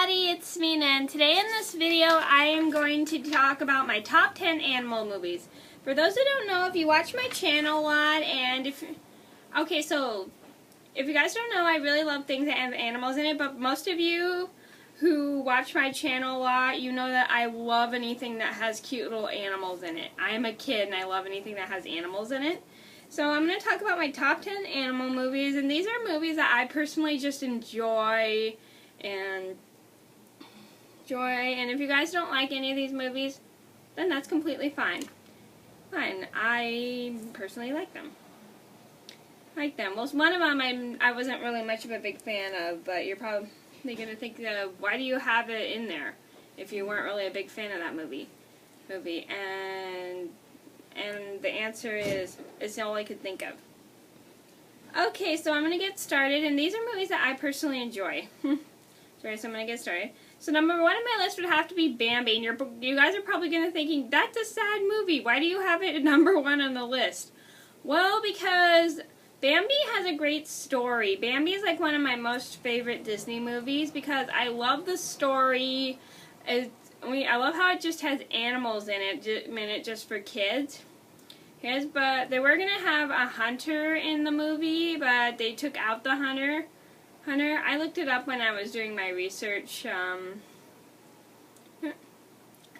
everybody, it's Mina, and today in this video I am going to talk about my top 10 animal movies. For those who don't know, if you watch my channel a lot, and if you guys don't know, I really love things that have animals in it, but most of you who watch my channel a lot, you know that I love anything that has cute little animals in it. I am a kid and I love anything that has animals in it. So I'm going to talk about my top 10 animal movies, and these are movies that I personally just enjoy. And if you guys don't like any of these movies, then that's completely fine. I personally like them. Well, one of them I wasn't really much of a big fan of, but you're probably going to think, why do you have it in there if you weren't really a big fan of that movie? And the answer is, it's all I could think of. Okay, so I'm going to get started, and these are movies that I personally enjoy. Sorry, so I'm going to get started. So number one on my list would have to be Bambi, and you guys are probably going to thinking, that's a sad movie. Why do you have it at number one on the list? Well, because Bambi has a great story. Bambi is like one of my most favorite Disney movies because I love the story. I love how it just has animals in it, just for kids. Yes, but they were going to have a hunter in the movie, but they took out the hunter. I looked it up when I was doing my research.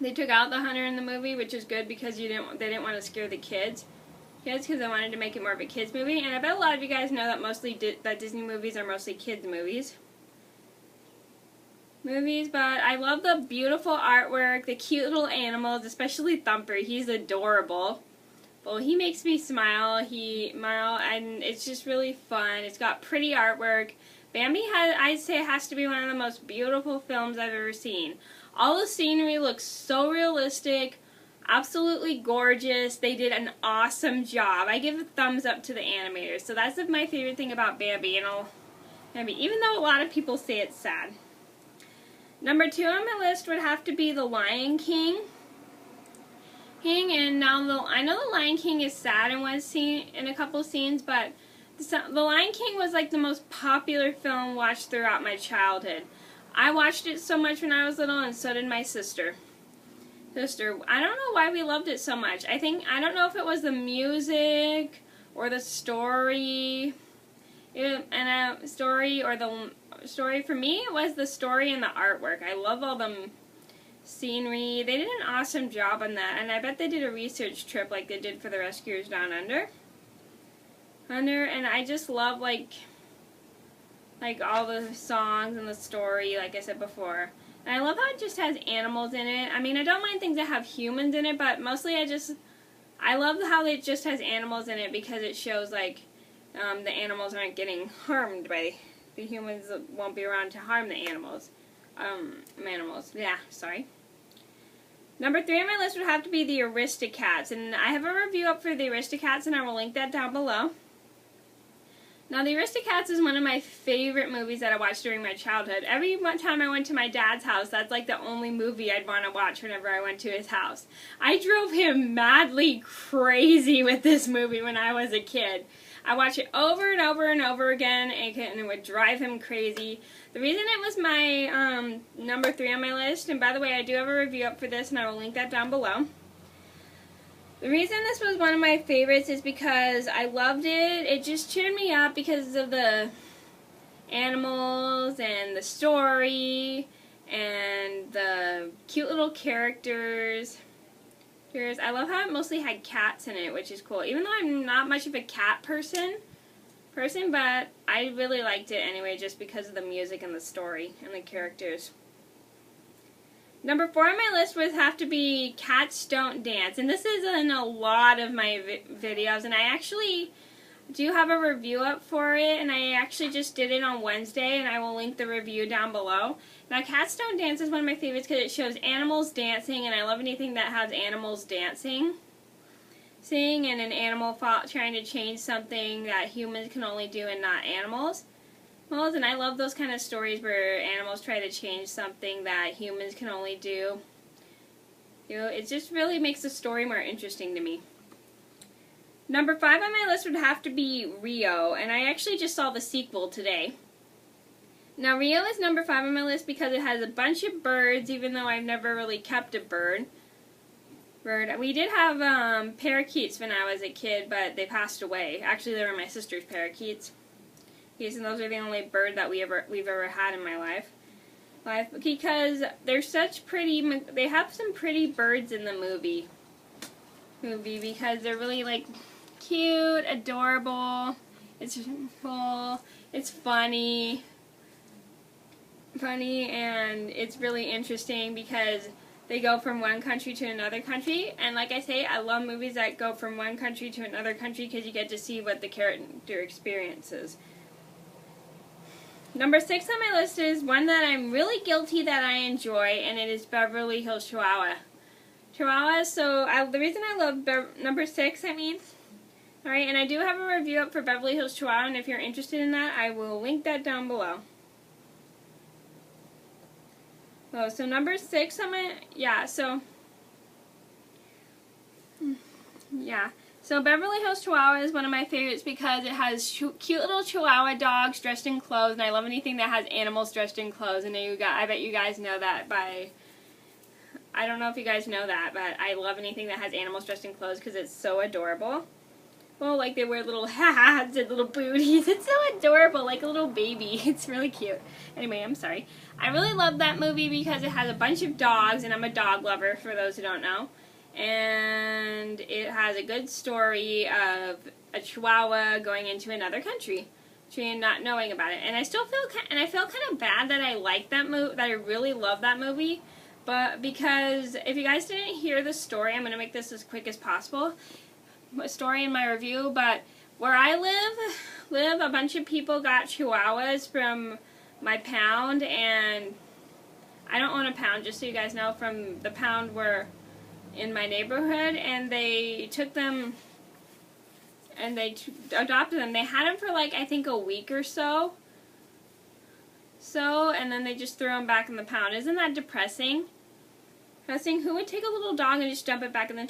They took out the hunter in the movie, which is good because they didn't want to scare the kids. Because they wanted to make it more of a kids movie, and I bet a lot of you guys know that that Disney movies are mostly kids movies. But I love the beautiful artwork, the cute little animals, especially Thumper. He's adorable. Well, he makes me smile. And it's just really fun. It's got pretty artwork. Bambi I'd say, has to be one of the most beautiful films I've ever seen. All the scenery looks so realistic, absolutely gorgeous. They did an awesome job. I give a thumbs up to the animators. So that's my favorite thing about Bambi, even though a lot of people say it's sad. Number two on my list would have to be The Lion King. And now I know The Lion King is sad in a couple scenes, but The Lion King was like the most popular film watched throughout my childhood. I watched it so much when I was little, and so did my sister. I don't know why we loved it so much. I don't know if it was the music or the story. For me, it was the story and the artwork. I love all the scenery. They did an awesome job on that, and I bet they did a research trip like they did for the Rescuers Down Under. And I just love like all the songs and the story, like I said before. And I love how it just has animals in it. I mean, I don't mind things that have humans in it, but mostly I love how it just has animals in it because it shows like the animals aren't getting harmed by the humans. Won't be around to harm the animals. Yeah, sorry. Number three on my list would have to be the Aristocats, and I have a review up for the Aristocats, and I will link that down below. Now, the Aristocats is one of my favorite movies that I watched during my childhood. Every time I went to my dad's house, that's like the only movie I'd want to watch whenever I went to his house. I drove him madly crazy with this movie when I was a kid. I watched it over and over and over again, and it would drive him crazy. The reason it was my number three on my list, and by the way, I do have a review up for this, and I will link that down below. The reason this was one of my favorites is because I loved it. It just cheered me up because of the animals and the story and the cute little characters. I love how it mostly had cats in it, which is cool. Even though I'm not much of a cat person, but I really liked it anyway just because of the music and the story and the characters. Number four on my list would have to be Cats Don't Dance, and this is in a lot of my videos, and I actually do have a review up for it, and I actually just did it on Wednesday, and I will link the review down below. Now, Cats Don't Dance is one of my favorites because it shows animals dancing, and I love anything that has animals dancing. And an animal trying to change something that humans can only do and not animals. And I love those kind of stories where animals try to change something that humans can only do. It just really makes the story more interesting to me. Number 5 on my list would have to be Rio, and I actually just saw the sequel today. Now Rio is number 5 on my list because it has a bunch of birds, even though I've never really kept a bird. We did have parakeets when I was a kid, but they passed away. Actually, they were my sister's parakeets. Yes, and those are the only bird that we've ever had in my life. Because they're such pretty. They have some pretty birds in the movie because they're really like cute, adorable. It's cool. It's funny, and it's really interesting because they go from one country to another country. And like I say, I love movies that go from one country to another country because you get to see what the character experiences. Number 6 on my list is one that I'm really guilty that I enjoy, and it is Beverly Hills Chihuahua. The reason I love number 6, alright, and I do have a review up for Beverly Hills Chihuahua, and if you're interested in that, I will link that down below. Oh, so number 6 on my, So Beverly Hills Chihuahua is one of my favorites because it has cute little Chihuahua dogs dressed in clothes, and I love anything that has animals dressed in clothes. And I bet you guys know that I don't know if you guys know that, but I love anything that has animals dressed in clothes because it's so adorable. Well, like they wear little hats and little booties. It's so adorable, like a little baby. It's really cute. Anyway, I'm sorry. I really love that movie because it has a bunch of dogs, and I'm a dog lover for those who don't know. And it has a good story of a Chihuahua going into another country and not knowing about it. And I still feel kind of bad that I like that movie, that I really love that movie. But because if you guys didn't hear the story, I'm going to make this as quick as possible. A story in my review, but where I live, a bunch of people got Chihuahuas from my pound, and I don't own a pound, just so you guys know, from the pound where in my neighborhood, and they took them and they adopted them. They had them for like I think a week or so, and then they just threw them back in the pound. Isn't that depressing? Who would take a little dog and just dump it back in the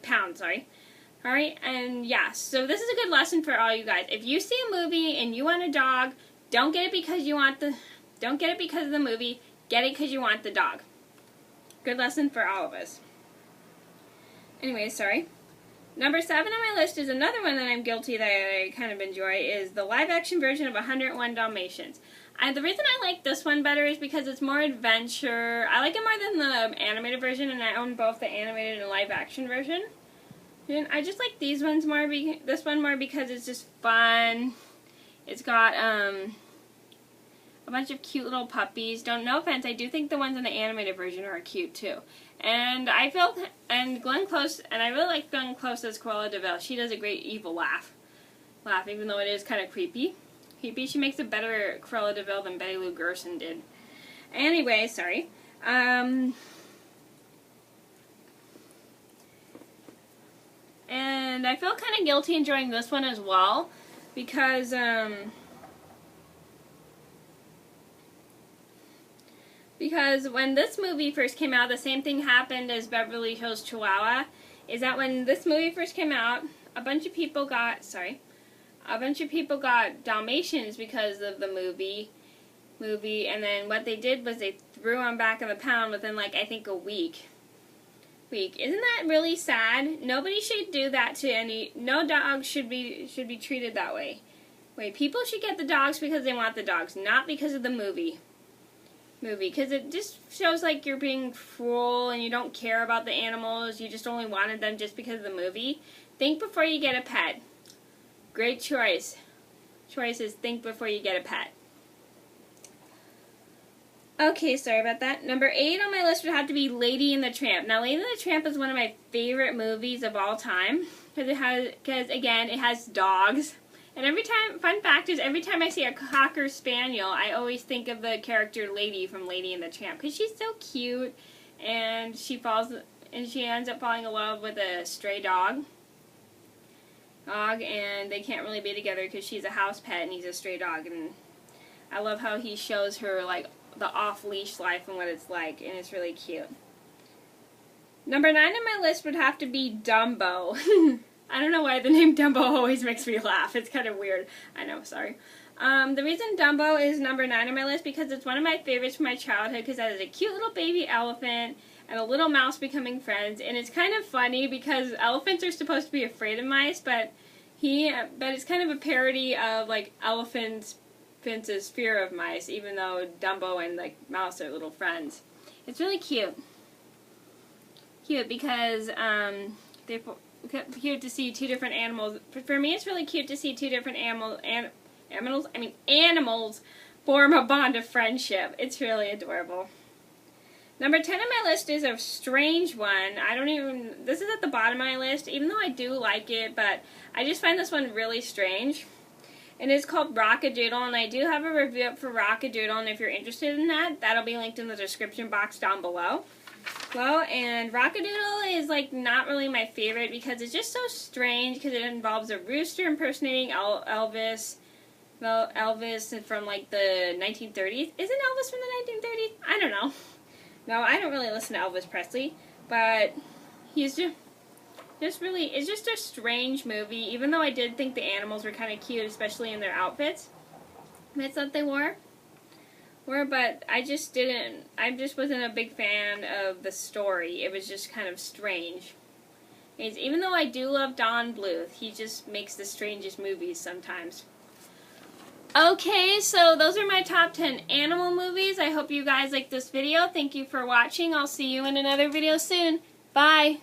pound, sorry. Alright, and yeah, so this is a good lesson for all you guys. If you see a movie and you want a dog, don't get it because of the movie, get it because you want the dog. Good lesson for all of us. Anyway, sorry. Number 7 on my list is another one that I'm guilty that I kind of enjoy, is the live-action version of 101 Dalmatians. The reason I like this one better is because it's more adventure. I like it more than the animated version, and I own both the animated and live-action version. And I just like this one more because it's just fun. It's got a bunch of cute little puppies. No offense, I do think the ones in the animated version are cute too. And Glenn Close, and I really like Glenn Close as Cruella de Vil. She does a great evil laugh, even though it is kind of creepy. She makes a better Cruella de Vil than Betty Lou Gerson did. Anyway, sorry. And I feel kind of guilty enjoying this one as well because when this movie first came out, the same thing happened as Beverly Hills Chihuahua. Is that when this movie first came out, a bunch of people got Dalmatians because of the movie, and then what they did was they threw them back in the pound within like I think a week. Isn't that really sad? Nobody should do that to no dog should be treated that way. People should get the dogs because they want the dogs, not because of the movie. Because it just shows like you're being cruel and you don't care about the animals. You just only wanted them just because of the movie. Think before you get a pet. Great choice. Choices, think before you get a pet. Okay, sorry about that. Number 8 on my list would have to be Lady and the Tramp. Now, Lady and the Tramp is one of my favorite movies of all time because again, it has dogs. And fun fact is, every time I see a Cocker Spaniel, I always think of the character Lady from Lady and the Tramp because she's so cute, and she ends up falling in love with a stray dog, and they can't really be together because she's a house pet and he's a stray dog. And I love how he shows her like the off-leash life and what it's like, and it's really cute. Number 9 on my list would have to be Dumbo. I don't know why the name Dumbo always makes me laugh. It's kind of weird. I know, sorry. The reason Dumbo is number 9 on my list because it's one of my favorites from my childhood because it has a cute little baby elephant and a little mouse becoming friends, and it's kind of funny because elephants are supposed to be afraid of mice, but it's kind of a parody of like Elephant's fear of mice, even though Dumbo and like mouse are little friends. It's really cute. Cute because they're cute to see two different animals. For me, it's really cute to see two different animals form a bond of friendship. It's really adorable. Number 10 on my list is a strange one. This is at the bottom of my list, even though I do like it, but I just find this one really strange. And it's called Rockadoodle, and I do have a review up for Rockadoodle, and if you're interested in that, that'll be linked in the description box down below. And Rockadoodle is like not really my favorite because it's just so strange because it involves a rooster impersonating Elvis. Well, Elvis from like the 1930s. Isn't Elvis from the 1930s? I don't know. No, I don't really listen to Elvis Presley, but he's it's just a strange movie, even though I did think the animals were kind of cute, especially in their outfits that they wore. But I just wasn't a big fan of the story. It was just kind of strange. Even though I do love Don Bluth, he just makes the strangest movies sometimes. Okay, so those are my top 10 animal movies. I hope you guys liked this video. Thank you for watching. I'll see you in another video soon. Bye!